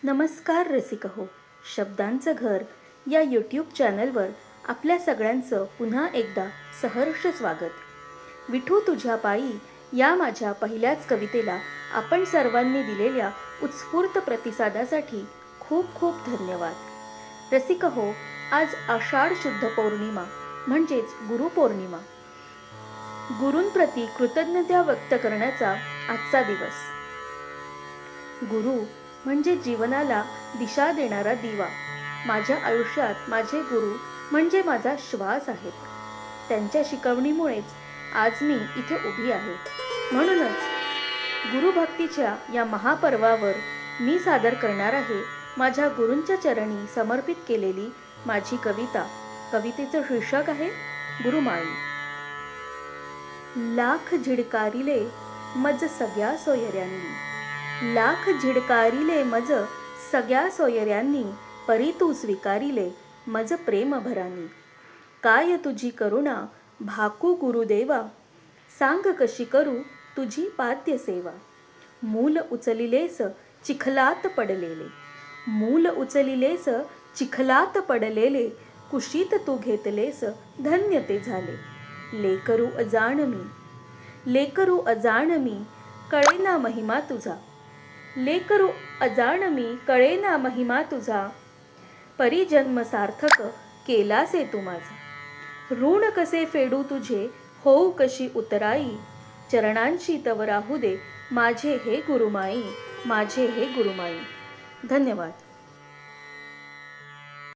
नमस्कार रसिक हो. शब्दांचं घर या यूट्यूब चॅनलवर आपल्या सगळ्यांचं पुन्हा एकदा सहर्ष स्वागत. विठू तुझ्या पायी या माझ्या पहिल्याच कवितेला आपण सर्वांनी दिलेल्या उत्स्फूर्त प्रतिसादासाठी खूप खूप धन्यवाद. रसिक हो, आज आषाढ शुद्ध पौर्णिमा म्हणजेच गुरुपौर्णिमा. गुरूंप्रती कृतज्ञता व्यक्त करण्याचा आजचा दिवस. गुरु म्हणजे जीवनाला दिशा देणारा दिवा. माझ्या आयुष्यात माझे गुरु म्हणजे माझा श्वास आहेत. त्यांच्या शिकवणीमुळेच आज मी इथे उभी आहे. म्हणूनच गुरुभक्तीच्या या महापर्वावर मी सादर करणार आहे माझ्या गुरूंच्या चरणी समर्पित केलेली माझी कविता. कवितेचं शीर्षक आहे गुरुमाई. लाख झिडकारिले मज सगळ्या सोयऱ्यांनी, लाख झिडकारिले मज सगळ्या सोयऱ्यांनी, परी तू स्वीकारिले मज प्रेम भरानी. काय तुझी करुणा भाकू गुरुदेवा, सांग कशी करू तुझी पाद्य सेवा. मूल उचलिलेस चिखलात पडलेले, मूल उचलिलेस चिखलात पडलेले, कुशीत तू घेतलेस धन्य ते झाले. लेकरू अजाण मी, लेकरू अजाण मी, कळेना महिमा तुझा, लेकरू अजाण मी, कळेना महिमा तुझा. परिजन्म सार्थक केलासे तू माझा, ऋण कसे फेडू तुझे होऊ कशी उतराई. चरणांशी तव राहू दे माझे हे गुरुमाई, माझे हे गुरुमाई. धन्यवाद.